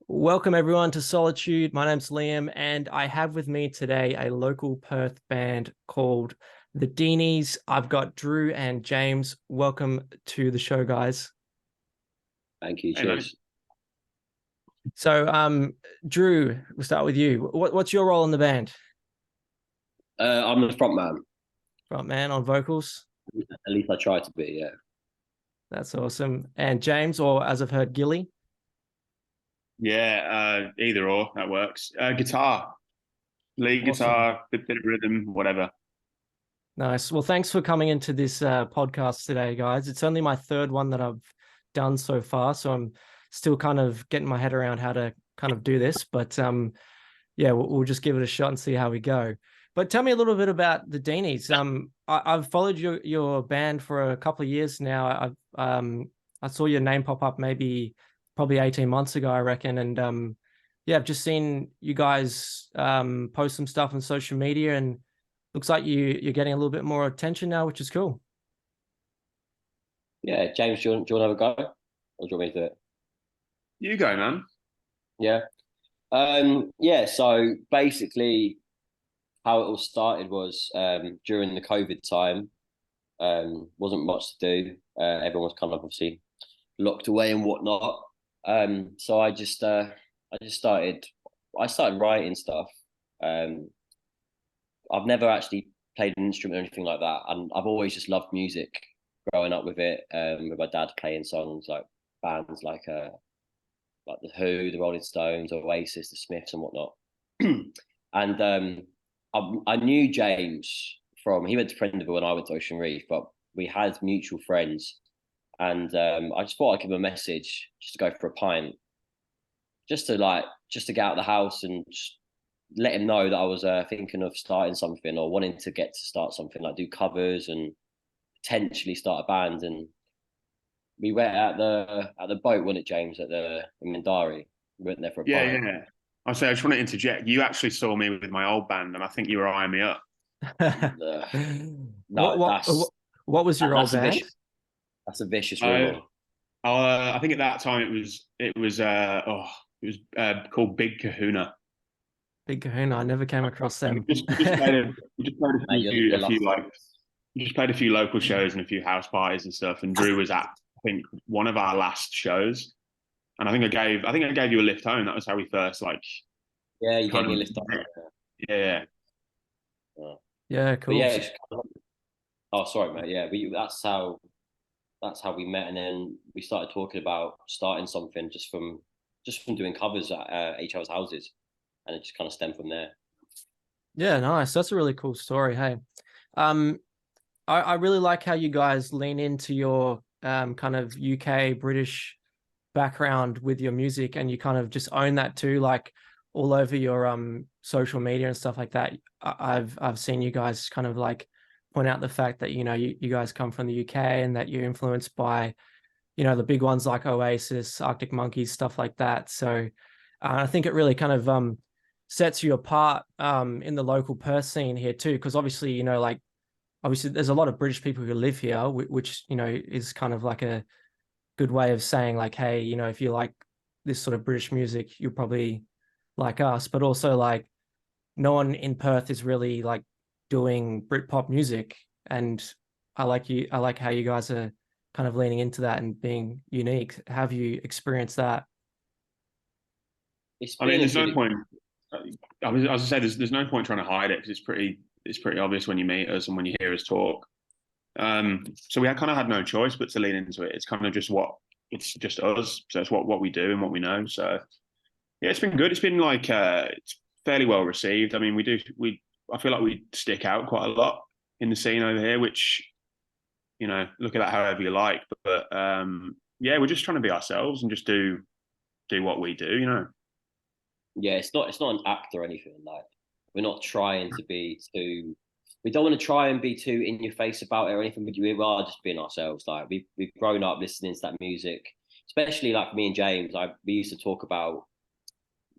Welcome everyone to Solitude. My name's Liam, and I have with me today a local Perth band called the Deenys. I've got Drew and James. Welcome to the show, guys. Thank you. Hey, man. Cheers. So, Drew, we'll start with you. What's your role in the band? I'm the front man. Front man on vocals. At least I try to be. Yeah. That's awesome. And James, or as I've heard, Gilly. Yeah, either or, that works. Guitar, lead Awesome. guitar, bit of rhythm, whatever. Nice. Well, thanks for coming into this podcast today, guys. It's only my third one that I've done so far, so I'm still kind of getting my head around how to kind of do this. But yeah, we'll just give it a shot and see how we go. But tell me a little bit about the Deenys. I've followed your band for a couple of years now. I saw your name pop up probably 18 months ago, I reckon, and yeah, I've just seen you guys post some stuff on social media, and looks like you're getting a little bit more attention now, which is cool. Yeah. James, do you want to have a go, or do you want me to do it? You go, man. Yeah. Yeah. So basically, how it all started was during the COVID time. Wasn't much to do. Everyone was kind of obviously locked away and whatnot. So I started writing stuff. Um, I've never actually played an instrument or anything like that, and I've always just loved music. Growing up with it, with my dad playing songs like bands like the Who, the Rolling Stones, Oasis, the Smiths, and whatnot. And I knew James from he went to Prenderville and I went to Ocean Reef, but we had mutual friends, and I just thought I'd give him a message just to go for a pint, just to get out of the house and just let him know that I was thinking of starting something or wanting to get to start something, like do covers and potentially start a band. And we went at the boat, wasn't it, James, at the in Mindari. We went there for a Yeah, pint. yeah. I just want to interject. You actually saw me with my old band, and I think you were eyeing me up. what No, what what was your old band? That's a vicious Uh, rumor. I think at that time it was called Big Kahuna. Big Kahuna. I never came across And them. we just played Mate, you're a few lucky. like we just played a few local shows and a few house parties and stuff. And Drew was at I think one of our last shows, and I think I gave you a lift home. That was how we first like Yeah, you gave kind me a of lift up. yeah. Yeah. Yeah, But cool. yeah, oh sorry, mate. Yeah, that's how we met, and then we started talking about starting something just from doing covers at each other's houses, and it just kind of stemmed from there. Yeah, nice. That's a really cool story. Hey, um, I really like how you guys lean into your kind of UK British background with your music, and you kind of just own that too, like all over your social media and stuff like that. I've seen you guys kind of like point out the fact that you guys come from the UK and that you're influenced by the big ones like Oasis, Arctic Monkeys, stuff like that. So I think it really kind of sets you apart in the local Perth scene here too, because obviously like obviously there's a lot of British people who live here, which is kind of like a good way of saying like, hey, if you like this sort of British music, you'll probably like us. But also like no one in Perth is really like doing Britpop music, and I like how you guys are kind of leaning into that and being unique. Have you experienced that? It's I mean, been a there's good. no point. I was gonna say there's no point trying to hide it because it's pretty obvious when you meet us and when you hear us talk. So we kind of had no choice but to lean into it. It's kind of just it's just us. So it's what we do and what we know. So yeah, it's been good. It's been like it's fairly well received. I mean, I feel like we stick out quite a lot in the scene over here, which look at that however you like. But yeah, we're just trying to be ourselves and just do what we do. Yeah, it's not an act or anything. Like, we're not trying to be too. We don't want to try and be too in your face about it or anything. But we are just being ourselves. Like, we've grown up listening to that music, especially like me and James. We used to talk about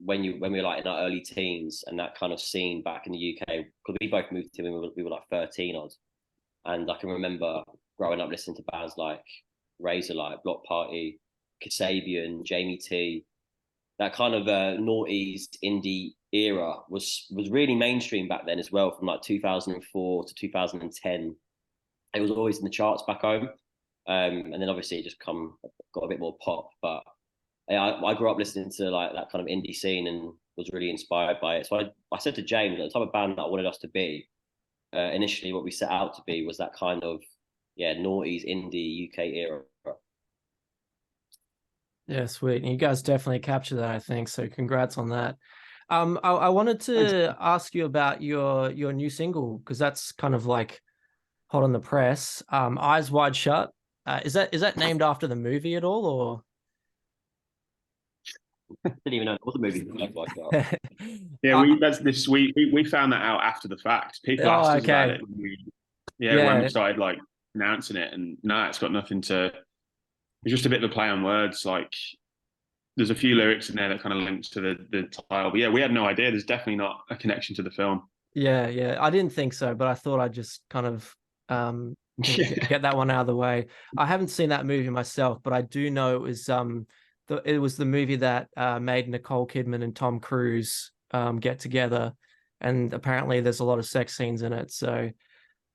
when we were like in our early teens and that kind of scene back in the UK, because we both moved here when we were like 13 odd. And I can remember growing up listening to bands like Razorlight, Block Party, Kasabian, Jamie T, that kind of noughties indie era was really mainstream back then as well, from like 2004 to 2010. It was always in the charts back home. And then obviously it just got a bit more pop. But I grew up listening to like that kind of indie scene and was really inspired by it. So I said to James, the type of band that I wanted us to be, initially what we set out to be was that kind of, noughties indie UK era. Yeah, sweet. And you guys definitely captured that, I think. So congrats on that. I wanted to ask you about your new single, because that's kind of like hot on the press. Eyes Wide Shut. Is that named after the movie at all, or? Didn't even know it was a movie like that. Yeah, we found that out after the fact. People asked us about it. When we started like announcing it, and no, it's got nothing to. It's just a bit of a play on words. Like there's a few lyrics in there that kind of links to the title. But yeah, we had no idea. There's definitely not a connection to the film. Yeah. I didn't think so, but I thought I'd just kind of get that one out of the way. I haven't seen that movie myself, but I do know it was the movie that made Nicole Kidman and Tom Cruise get together, and apparently there's a lot of sex scenes in it. So,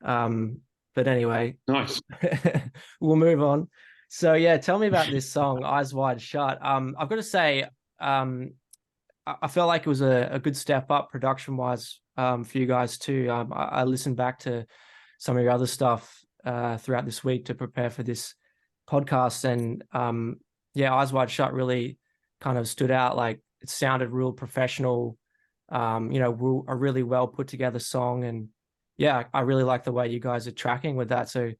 but anyway, nice. We'll move on. So yeah, tell me about this song, Eyes Wide Shut. I've got to say, I felt like it was a good step up production wise for you guys too. I listened back to some of your other stuff throughout this week to prepare for this podcast, and Eyes Wide Shut really kind of stood out. Like it sounded real professional, a really well put together song, and I really like the way you guys are tracking with that. So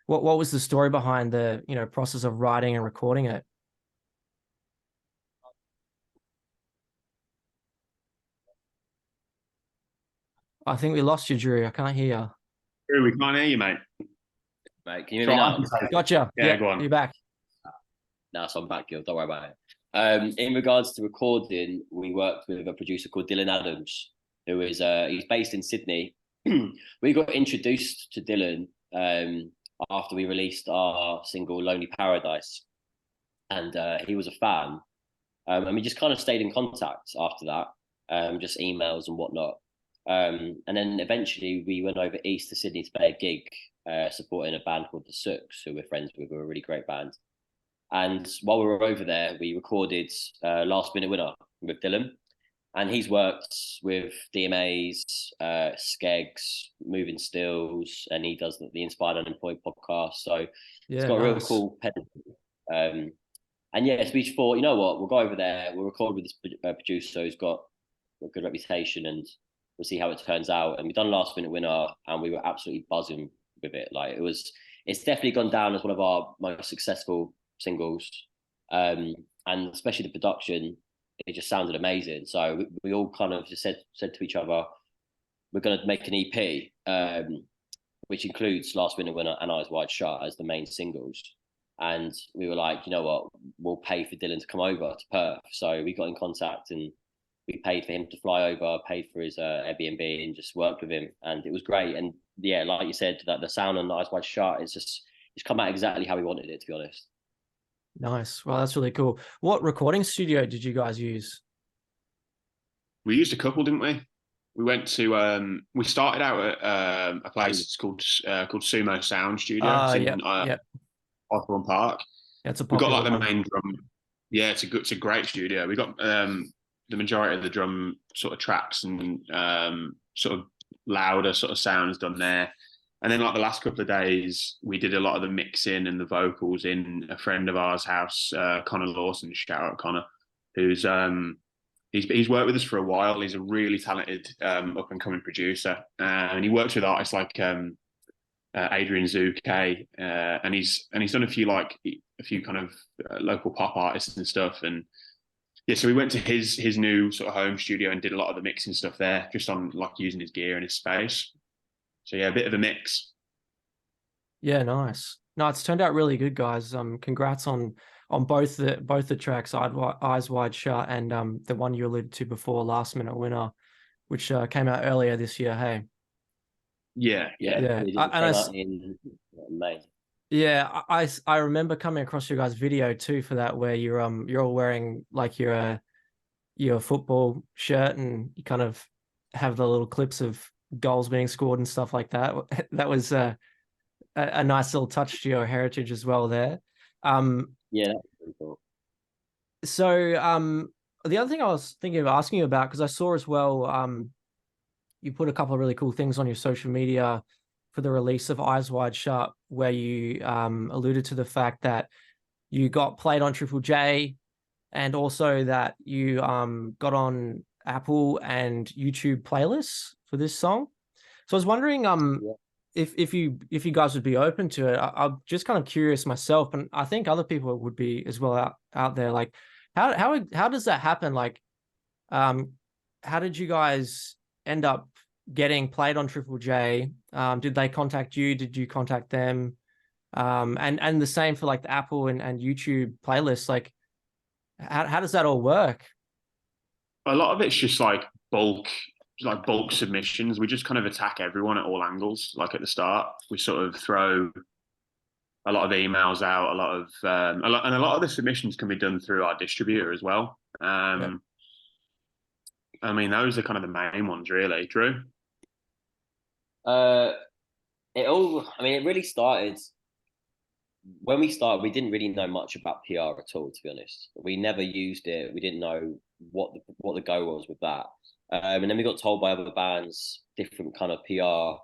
what was the story behind the process of writing and recording it? I think we lost you, Drew. I can't hear you. Drew, we can't hear you, mate. Mate, can you hear me now? Gotcha. Yeah, go on. You're back. No, so I'm back, Gil. Don't worry about it. In regards to recording, we worked with a producer called Dylan Adams, who is he's based in Sydney. We got introduced to Dylan after we released our single Lonely Paradise, and he was a fan, and we just kind of stayed in contact after that, just emails and whatnot. And then eventually we went over east to Sydney to play a gig, supporting a band called the Sooks, who we're friends with. We're a really great band. And while we were over there, we recorded Last Minute Winner with Dylan. And he's worked with DMAs, Skeggs, Moving Stills, and he does the Inspired Unemployed podcast. So it's got a real cool pedigree. And so we just thought, you know what, we'll go over there, we'll record with this producer who's got a good reputation, and we'll see how it turns out. And we've done Last Minute Winner, and we were absolutely buzzing with it. Like it's definitely gone down as one of our most successful singles, and especially the production, it just sounded amazing. So we all kind of just said to each other, we're going to make an EP, which includes Last Minute Winner and Eyes Wide Shut as the main singles. And we were like, you know what, we'll pay for Dylan to come over to Perth. So we got in contact and we paid for him to fly over, paid for his Airbnb, and just worked with him. And it was great. And like you said, that the sound on Eyes Wide Shut, it's come out exactly how we wanted it, to be honest. Nice. Well, that's really cool. What recording studio did you guys use? We used a couple, didn't we? We went to we started out at a place called Sumo Sound Studio. It's in Hawthorne Park. Yeah, we got like the main drum. Yeah, it's a great studio. We got the majority of the drum sort of tracks and sort of louder sort of sounds done there. And then like the last couple of days, we did a lot of the mixing and the vocals in a friend of ours' house, Connor Lawson. Shout out Connor, who's he's worked with us for a while. He's a really talented up and coming producer, and he works with artists like Adrian Zuke, and he's done a few kind of local pop artists and stuff. And so we went to his new sort of home studio and did a lot of the mixing stuff there, just on like using his gear and his space. So a bit of a mix. Yeah, nice. No, it's turned out really good, guys. Congrats on both the tracks, Eyes Wide Shut, and the one you alluded to before, Last Minute Winner, which came out earlier this year. Hey. Yeah. In May. Yeah, I remember coming across your guys' video too for that, where you're all wearing like your your football shirt and you kind of have the little clips of goals being scored and stuff like that. That was a nice little touch to your heritage as well there. Yeah, that's pretty cool. So the other thing I was thinking of asking you about, because I saw as well, you put a couple of really cool things on your social media for the release of Eyes Wide Shut, where you alluded to the fact that you got played on Triple J, and also that you got on Apple and YouTube playlists for this song. So I was wondering Yeah. if you guys would be open to it. I'm just kind of curious myself, and I think other people would be as well out there. Like, how does that happen? Like, how did you guys end up getting played on Triple J? Did they contact you? Did you contact them? And the same for like the Apple and YouTube playlists. Like, how does that all work? A lot of it's just like bulk submissions. We just kind of attack everyone at all angles. Like at the start, we sort of throw a lot of emails out, and a lot of the submissions can be done through our distributor as well. Yeah. I mean, those are kind of the main ones, really. Drew? It really started when we started. We didn't really know much about PR at all, to be honest. We never used it. We didn't know what the go was with that. And then we got told by other bands, different kind of PR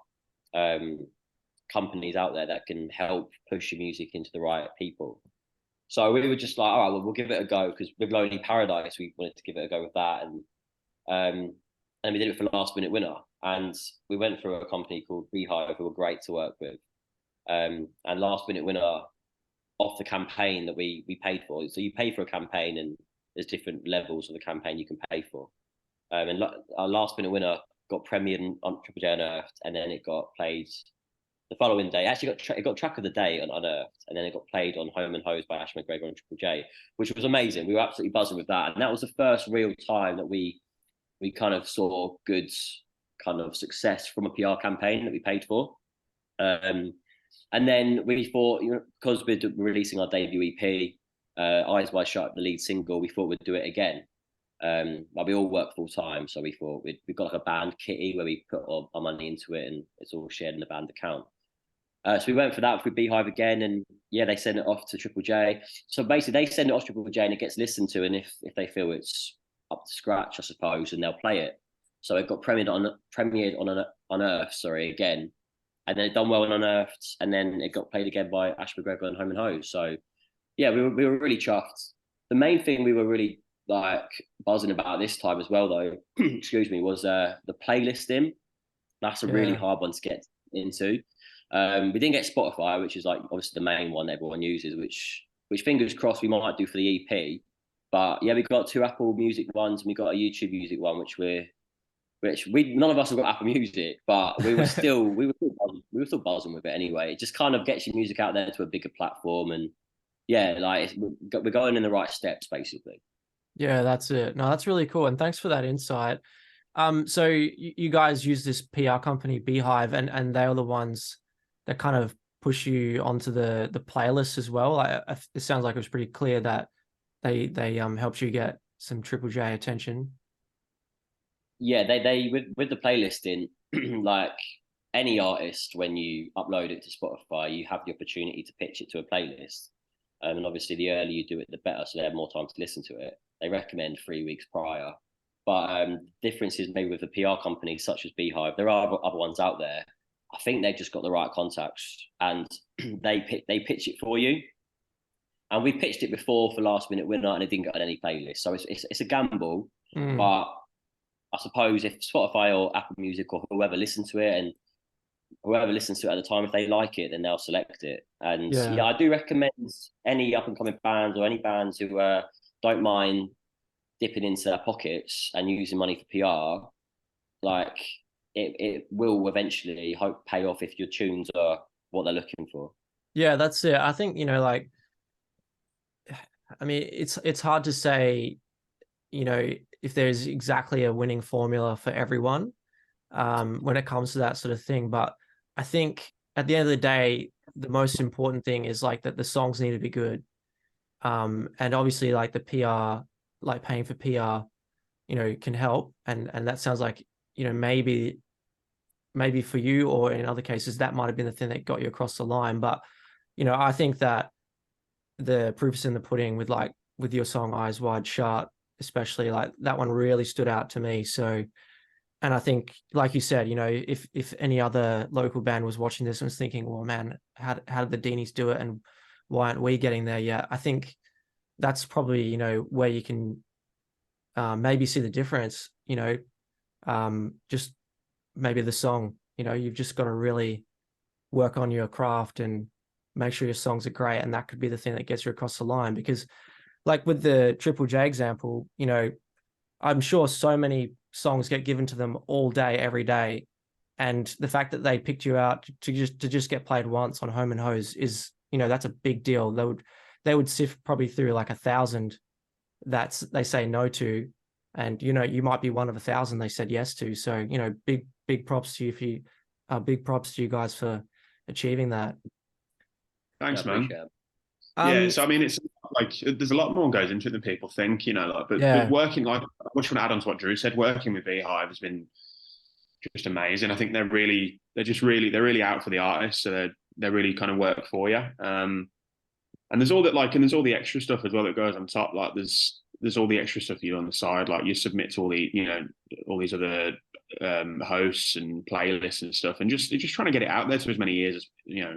companies out there that can help push your music into the right people. So we were just like, all right, well, we'll give it a go, because with Lonely Paradise, we wanted to give it a go with that, and we did it for Last Minute Winner, and we went through a company called Beehive, who were great to work with, and Last Minute Winner off the campaign that we paid for. So you pay for a campaign, and there's different levels of the campaign you can pay for. And our Last Minute Winner got premiered on Triple J Unearthed, and then it got played the following day. Actually, it got track of the day on Unearthed, and then it got played on Home and Hose by Ash McGregor on Triple J, which was amazing. We were absolutely buzzing with that, and that was the first real time that we kind of saw good kind of success from a PR campaign that we paid for. And then we thought, because we're releasing our debut EP, Eyes Wide Shut, the lead single, we thought we'd do it again. But we all work full time, so we thought we've got like a band kitty where we put our money into it, and it's all shared in the band account. So we went for that with Beehive again, and yeah, they send it off to Triple J. So basically, they send it off to Triple J, and it gets listened to, and if they feel it's up to scratch, I suppose, and they'll play it. So it got premiered on Unearthed, again, and then it done well on Unearthed, and then it got played again by Ash McGregor and Home and Hose. So yeah, we were really chuffed. The main thing we were really like buzzing about this time as well, though, excuse me, was the playlisting. That's a really hard one to get into. We didn't get Spotify, which is like obviously the main one that everyone uses, which fingers crossed we might do for the EP. But yeah, we got 2 Apple Music ones, and we got a YouTube Music one, which none of us have got Apple Music, but we were still buzzing with it anyway. It just kind of gets your music out there to a bigger platform, and yeah, like we're going in the right steps, basically. Yeah, that's it. No, that's really cool, and thanks for that insight. So you guys use this PR company Beehive, and they are the ones that kind of push you onto the playlist as well. It sounds like it was pretty clear that they helped you get some Triple J attention. Yeah, they with the playlisting, like any artist, when you upload it to Spotify, you have the opportunity to pitch it to a playlist. And obviously, the earlier you do it, the better, so they have more time to listen to it. They recommend 3 weeks prior. But differences maybe with the PR companies such as Beehive, there are other ones out there. I think they've just got the right contacts, and they pitch it for you. And we pitched it before for Last Minute Winner, and it didn't get on any playlist. So it's a gamble. But I suppose if Spotify or Apple Music or whoever listens to it, and whoever listens to it at the time, if they like it, then they'll select it. And yeah, I do recommend any up and coming bands or any bands who don't mind dipping into their pockets and using money for PR, like it will eventually pay off if your tunes are what they're looking for. Yeah, that's it. I think, like, I mean, it's hard to say, if there's exactly a winning formula for everyone when it comes to that sort of thing. But I think at the end of the day, the most important thing is like that the songs need to be good. And obviously like the PR, like paying for PR can help. And that sounds like, maybe for you, or in other cases, that might have been the thing that got you across the line. But, I think that the proof is in the pudding with your song Eyes Wide Shut, especially, like, that one really stood out to me. So, and I think, like you said, if any other local band was watching this and was thinking, well, man, how did the Deenys do it, and why aren't we getting there yet? I think that's probably, where you can maybe see the difference, just maybe the song, you've just got to really work on your craft and make sure your songs are great. And that could be the thing that gets you across the line. Because, like with the Triple J example, I'm sure so many songs get given to them all day, every day. And the fact that they picked you out to just get played once on Home and Hose is, that's a big deal. They would sift probably through like 1,000 that they say no to. And, you might be one of 1,000 they said yes to. So, big props to you big props to you guys for achieving that. Thanks, man. Yeah, so I mean, it's like there's a lot more goes into it than people think, but working, like, I just want to add on to what Drew said. Working with Beehive has been just amazing. I think they're really out for the artists, so they really kind of work for you. And there's all that, like, and there's all the extra stuff as well that goes on top. Like there's all the extra stuff you do on the side, like you submit to all the all these other hosts and playlists and stuff, and just trying to get it out there to as many ears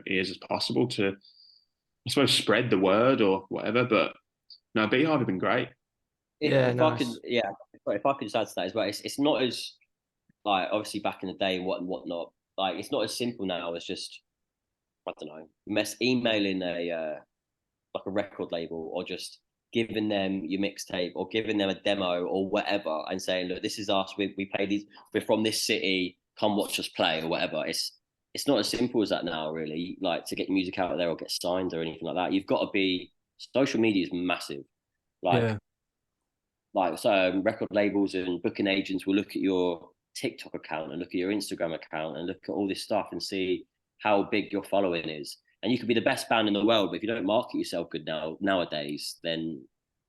as possible to, I suppose, spread the word or whatever. But no, Beehive have been great. If I could just add to that as well, it's not as, like, obviously back in the day and whatnot. Like, it's not as simple now as just, I don't know, emailing a like a record label, or just giving them your mixtape, or giving them a demo or whatever, and saying, look, this is us. We play these. We're from this city. Come watch us play, or whatever. It's not as simple as that now, really. Like, to get your music out there or get signed or anything like that, you've got to be. Social media is massive. So record labels and booking agents will look at your TikTok account and look at your Instagram account and look at all this stuff and see how big your following is. And you could be the best band in the world, but if you don't market yourself good nowadays, then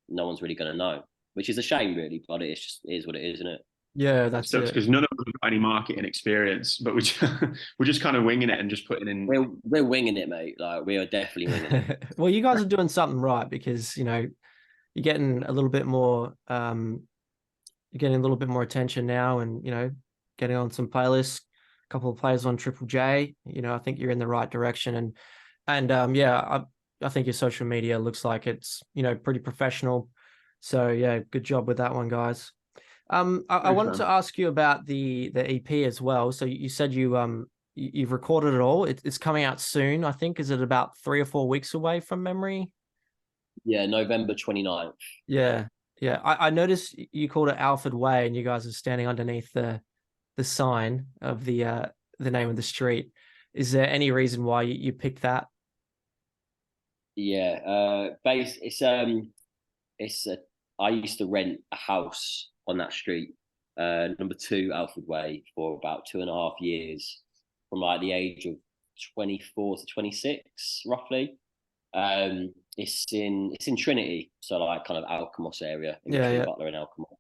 no one's really going to know, which is a shame, really. But it is what it is, isn't it? Yeah, that's it. Because none of us have any marketing experience, but we're just kind of winging it and just putting in. We're winging it, mate. Like, we are definitely winging it. Well, you guys are doing something right, because you're getting a little bit more attention now, and getting on some playlists, a couple of players on Triple J. I think you're in the right direction, and I think your social media looks like it's pretty professional. So yeah, good job with that one, guys. I wanted to ask you about the EP as well. So you said you've recorded it all. It's coming out soon, I think. Is it about 3 or 4 weeks away from memory? Yeah, November 29th. Yeah. I noticed you called it Alford Way, and you guys are standing underneath the sign of the name of the street. Is there any reason why you picked that? Yeah, I used to rent a house on that street, number 2 Alford Way, for about 2.5 years, from like the age of 24 to 26, roughly. It's in Trinity, so like kind of Alkimos area, in between Butler and Alkimos.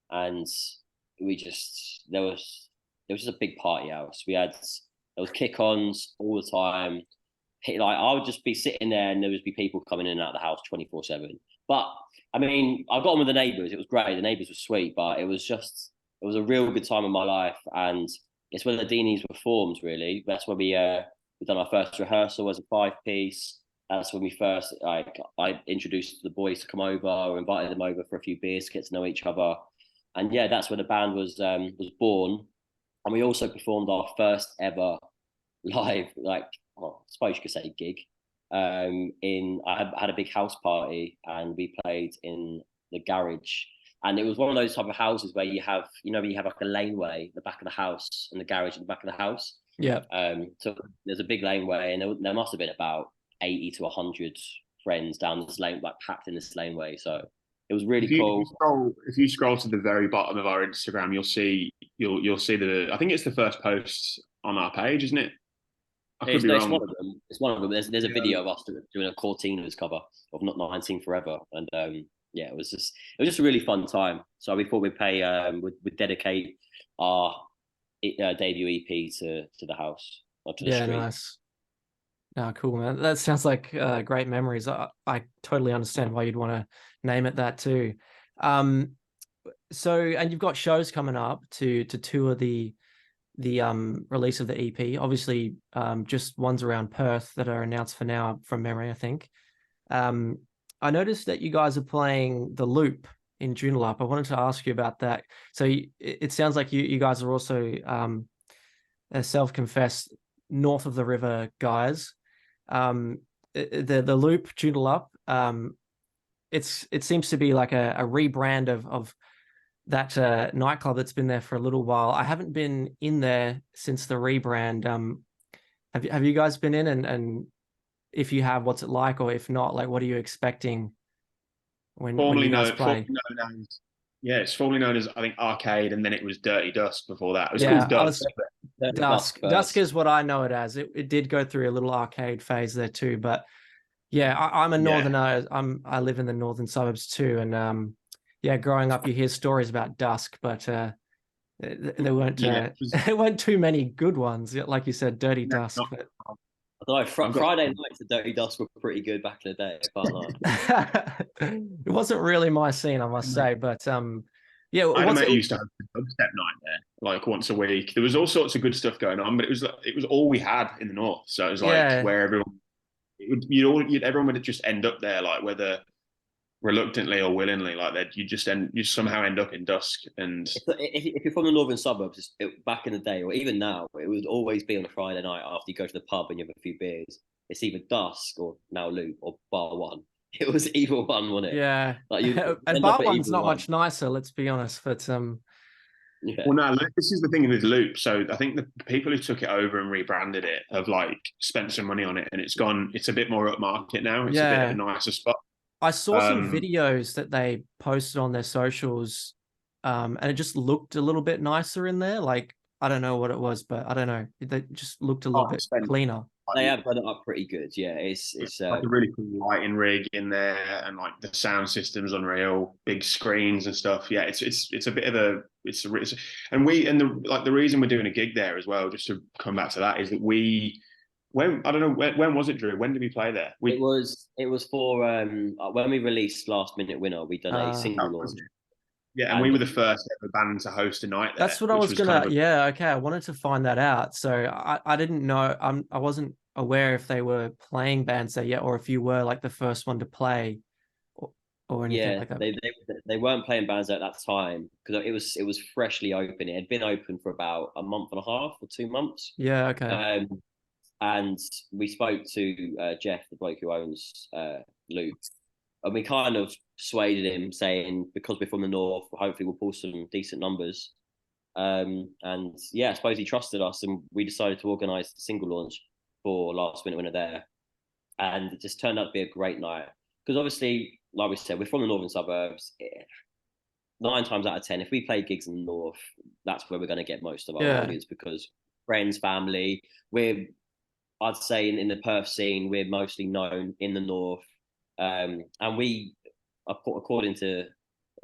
And there was just a big party house. There was kick-ons all the time. Like, I would just be sitting there, and there would be people coming in and out of the house 24/7. But I mean, I got on with the neighbours. It was great. The neighbours were sweet, but it was a real good time of my life. And it's when the Deenys were formed, really. That's when we done our first rehearsal as a 5-piece. That's when we first, I introduced the boys to come over, invited them over for a few beers to get to know each other. And yeah, that's when the band was born. And we also performed our first ever live, I suppose you could say, gig. I had a big house party, and we played in the garage. And it was one of those type of houses where you have like a laneway at the back of the house, and the garage at the back of the house. Yeah. So there's a big laneway, and there must have been about 80 to 100 friends down this lane, like packed in this laneway. So it was really cool. If you scroll to the very bottom of our Instagram, you'll see I think it's the first post on our page, isn't it? It's one of them. It's one of them. There's a video of us doing a Cortinas cover of Not 19 Forever, and yeah, it was just a really fun time. So we thought we'd dedicate our debut EP to the house or to the Yeah, street. nice. Oh, cool, man. That sounds like great memories. I totally understand why you'd want to name it that too. So, and you've got shows coming up to tour the release of the EP. Obviously, just ones around Perth that are announced for now from memory, I think. I noticed that you guys are playing the Loop in Joondalup. I wanted to ask you about that. So it sounds like you guys are also a self-confessed north of the river guys. The Loop Joondalup. It seems to be like a rebrand of that nightclub that's been there for a little while. I haven't been in there since the rebrand. Have you guys been in, and if you have, what's it like? Or if not, like, what are you expecting when you guys play? It's formerly known as, I think, Arcade, and then it was Dirty Dusk before that. It was Yeah, called Dusk. Dusk. Dusk is what I know it as. It did go through a little arcade phase there too, but yeah, I'm a northerner. I live in the northern suburbs too, and yeah, growing up you hear stories about Dusk, but there weren't there weren't too many good ones. Like you said, Dirty Dusk. But I don't know, Friday nights at Dirty Dusk were pretty good back in the day. I can't lie. It wasn't really my scene, I must say, but yeah. I had a mate who used to have a dubstep night there, like once a week. There was all sorts of good stuff going on, but it was all we had in the north. So it was like where everyone would just end up there, like whether reluctantly or willingly, like that you somehow end up in Dusk. And if you're from the northern suburbs, back in the day or even now, it would always be on a Friday night after you go to the pub and you have a few beers. It's either Dusk or now Loop or Bar One. It was either one, wasn't it? Yeah, like and Bar One's not much nicer, let's be honest. But yeah. Well, no, this is the thing with Loop. So I think the people who took it over and rebranded it have like spent some money on it, and it's a bit more upmarket now. It's a bit of a nicer spot. I saw some videos that they posted on their socials, and it just looked a little bit nicer in there. Like, I don't know what it was, but I don't know. They just looked a little bit cleaner. They have done it up pretty good. Yeah, it's like a really cool lighting rig in there, and like the sound system's unreal, big screens and stuff. Yeah, it's a bit of a the reason we're doing a gig there as well, just to come back to that, is that when was it, Drew? When did we play there? It was for when we released Last Minute Winner. We done a single launch. Yeah, and we were the first ever band to host a night there. That's what I was gonna. Yeah, okay. I wanted to find that out. So I didn't know. I wasn't aware if they were playing bands there yet, or if you were like the first one to play, or anything like that. They weren't playing bands at that time because it was freshly open. It had been open for about a month and a half or 2 months. Yeah. Okay. And we spoke to Jeff, the bloke who owns Loop, and we kind of persuaded him, saying because we're from the north, hopefully we'll pull some decent numbers. And yeah, I suppose he trusted us, and we decided to organise the single launch for Last Minute Winner there, and it just turned out to be a great night because obviously, like we said, we're from the northern suburbs. 9 times out of 10, if we play gigs in the north, that's where we're going to get most of our audience, because friends, family. I'd say in the Perth scene, we're mostly known in the north, and we, according to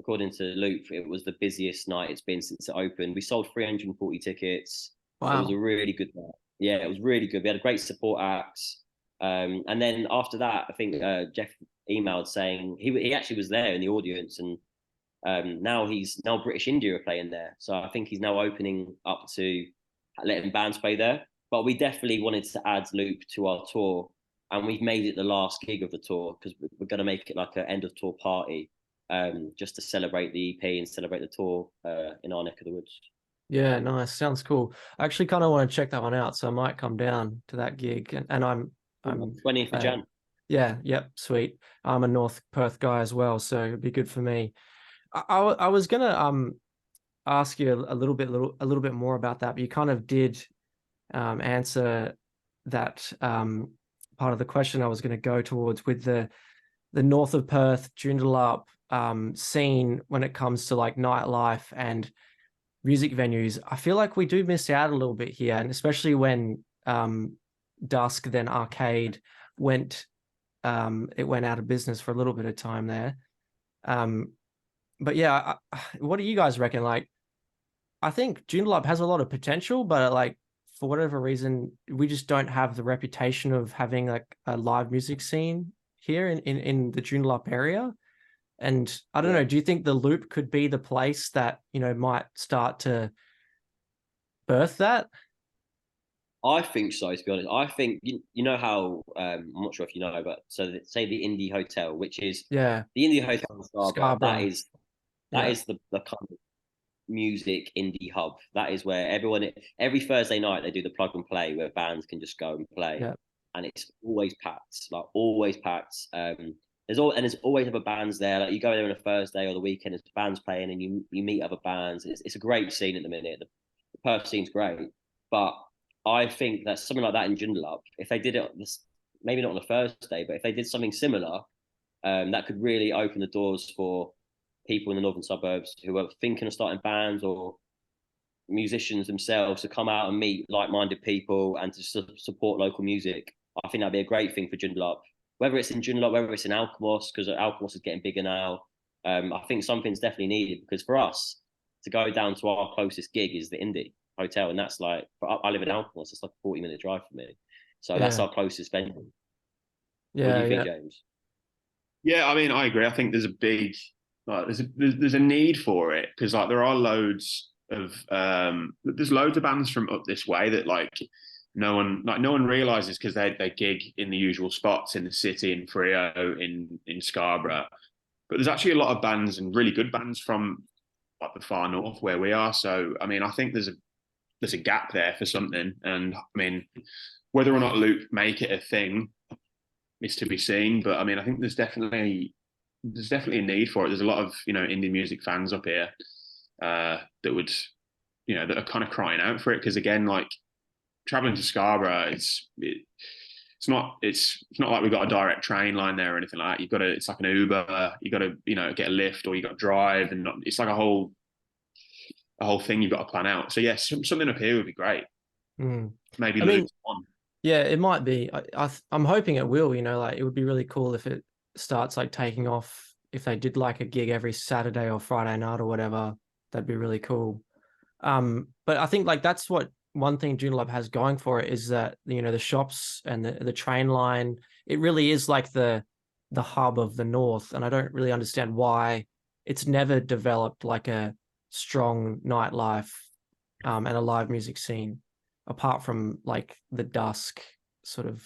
Loop, it was the busiest night it's been since it opened. We sold 340 tickets. Wow. It was a really good night. Yeah, it was really good. We had a great support acts, and then after that, I think Jeff emailed saying he actually was there in the audience, and now British India are playing there, so I think he's now opening up to letting bands play there. But we definitely wanted to add Loop to our tour, and we've made it the last gig of the tour because we're going to make it like an end of tour party, just to celebrate the EP and celebrate the tour in our neck of the woods. Yeah, nice. Sounds cool. I actually kind of want to check that one out, so I might come down to that gig. And I'm 20th of Jan. Yeah, yep, sweet. I'm a North Perth guy as well, so it'd be good for me. I was gonna ask you a little bit more about that, but you kind of did answer that part of the question I was going to go towards with the north of Perth, Joondalup scene when it comes to like nightlife and music venues. I feel like we do miss out a little bit here, and especially when Dusk, then Arcade, went out of business for a little bit of time there. But yeah, what do you guys reckon? Like, I think Joondalup has a lot of potential, but like for whatever reason, we just don't have the reputation of having like a live music scene here in the Joondalup area. And I don't know, do you think the Loop could be the place that, you know, might start to birth that? I think so, to be honest. I think you know how I'm not sure if you know, but so say the Indie Hotel, which is Yeah, the Indie Hotel in Scarborough, that Scarborough. is the kind of music indie hub. That is where every Thursday night they do the plug and play where bands can just go and play, Yeah, and it's always packed, like always packed. There's always other bands there. Like you go there on a Thursday or the weekend, there's bands playing, and you meet other bands. It's a great scene at the minute. The Perth scene's great, but I think that something like that in Joondalup, if they did it maybe not on a Thursday, but if they did something similar, that could really open the doors for people in the northern suburbs who are thinking of starting bands or musicians themselves to come out and meet like-minded people and to support local music. I think that'd be a great thing for Joondalup. Whether it's in Joondalup, whether it's in Alkmaar, because Alkmaar is getting bigger now. I think something's definitely needed because for us to go down to our closest gig is the Indie Hotel, and that's like I live in Alkmaar, so it's like a 40-minute drive for me. So that's our closest venue. What do yeah, you think, yeah. James? Yeah, I mean, I agree. I think there's a big there's a need for it because like there are loads of there's loads of bands from up this way that no one realizes because they gig in the usual spots in the city, in Frio, in Scarborough. But there's actually a lot of bands and really good bands from like the far north where we are. So I mean, I think there's a gap there for something. And I mean, whether or not Loop make it a thing is to be seen. But I mean, I think there's definitely a need for it. There's a lot of indie music fans up here that would that are kind of crying out for it because again, like traveling to Scarborough, it's not like we've got a direct train line there or anything like that. It's like an Uber. You got to get a lift or you got to drive, and it's like a whole thing you've got to plan out. So yes, something up here would be great. Maybe I mean, on. yeah, it might be. I'm hoping it will. You know, like it would be really cool if it starts like taking off. If they did like a gig every Saturday or Friday night or whatever, that'd be really cool. But I think like that's what one thing Joondalup has going for it is that the shops and the train line. It really is like the hub of the north, and I don't really understand why it's never developed like a strong nightlife and a live music scene apart from like the dusk sort of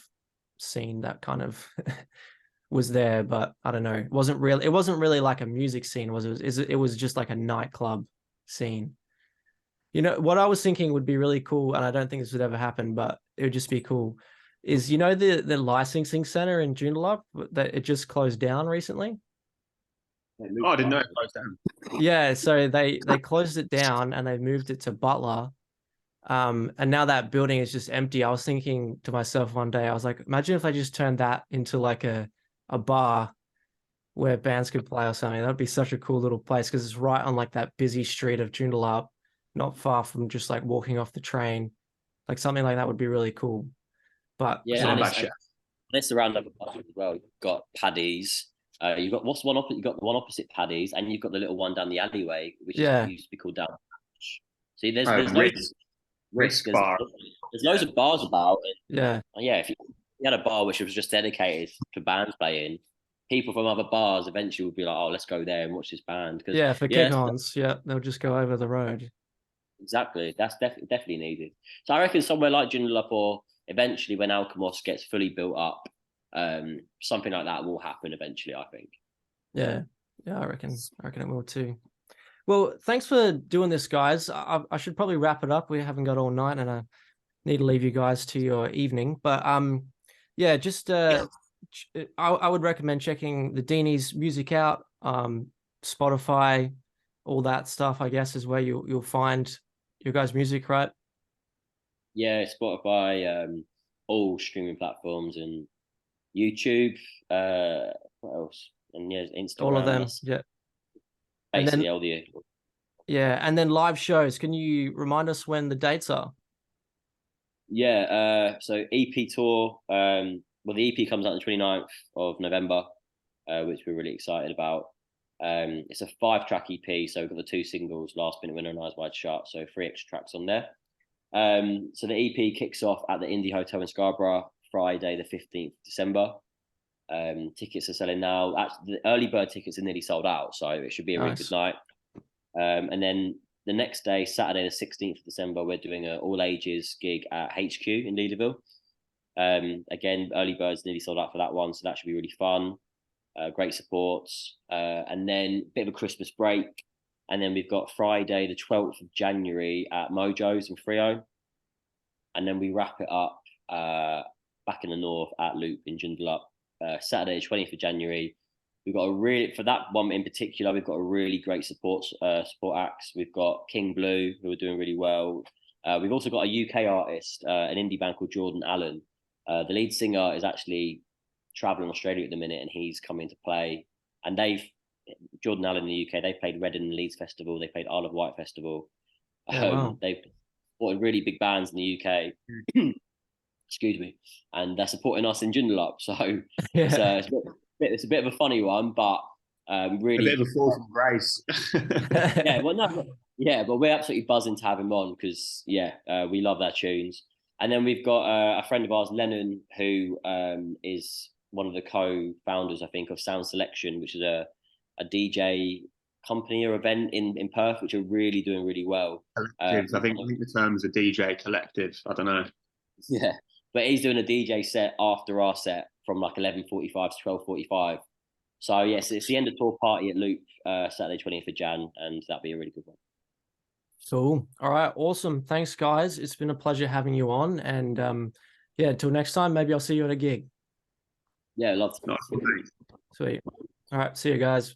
scene that kind of was there, but I don't know. It wasn't really like a music scene, was it? It was just like a nightclub scene. You know what I was thinking would be really cool, and I don't think this would ever happen, but it would just be cool. Is the licensing center in Joondalup that it just closed down recently? Oh, I didn't know it closed down. Yeah, so they closed it down and they moved it to Butler. And now that building is just empty. I was thinking to myself one day, I was like, imagine if they just turned that into like a bar where bands could play or something. That'd be such a cool little place because it's right on like that busy street of Joondalup, not far from just like walking off the train. Like something like that would be really cool. But Yeah, Not and a bad shout. it's around other parts as well. You've got Paddy's. You've got what's the one opposite? You've got the one opposite Paddy's, and you've got the little one down the alleyway, which yeah, used to be called Down. See, there's loads of Risk risk. Bar. There's loads of bars about. yeah, And yeah, if you had a bar which was just dedicated to bands playing, people from other bars eventually would be like, "Oh, let's go there and watch this band." Because yeah. For yeah, kick-ons, yeah, they'll just go over the road. exactly. That's definitely needed. So I reckon somewhere like Joondalup or eventually when Alkmaar gets fully built up, something like that will happen eventually, I think. Yeah, yeah. I reckon it will too. Well, thanks for doing this, guys. I should probably wrap it up. We haven't got all night, and I need to leave you guys to your evening. But yeah, just I would recommend checking the Deenys music out. Spotify, all that stuff. I guess is where you'll find your guys' music, right? Yeah, Spotify, all streaming platforms and YouTube. What else? And yeah, All of Instagram. them. That's Yeah, and then basically all the. live shows. Can you remind us when the dates are? Yeah, so EP tour. Well, the EP comes out on the 29th of November, which we're really excited about. It's a 5-track EP, so we've got the 2 singles, Last Minute Winner and Eyes Wide Shut, so 3 extra tracks on there. So the EP kicks off at the Indie Hotel in Scarborough, Friday the 15th of December. Tickets are selling now. Actually, the early bird tickets are nearly sold out, so it should be a really good night. And then the next day, Saturday the 16th of December, we're doing an all ages gig at HQ in Leederville. Again, early birds nearly sold out for that one, so that should be really fun. Great supports. And then a bit of a Christmas break. And then we've got Friday the 12th of January at Mojo's in Freo. And then we wrap it up back in the north at Loop in Joondalup. Saturday the 20th of January. We've got for that one in particular, we've got a really great support acts. We've got King Blue, who are doing really well. We've also got a UK artist, an indie band called Jordan Allen. The lead singer is actually traveling Australia at the minute, and he's coming to play. And Jordan Allen in the UK, they played Reading and Leeds Festival, they played Isle of Wight Festival. Wow. They've supported really big bands in the UK. Excuse me, and they're supporting us in Joondalup. So yeah. It's a bit of a funny one, but really a bit of a fall from grace. but we're absolutely buzzing to have him on because we love their tunes. And then we've got a friend of ours, Lennon, who is one of the co-founders, I think, of Sound Selection, which is a DJ company or event in Perth, which are really doing really well. I think the term is a DJ collective. I don't know. Yeah, but he's doing a DJ set after our set from like 11:45 to 12:45. So yes, it's the end of tour party at Loop, Saturday 20th of Jan, and that'll be a really good one. Cool. All right, awesome. Thanks, guys. It's been a pleasure having you on, and until next time, maybe I'll see you at a gig. Yeah, love to. Nice. Sweet. All right, see you guys.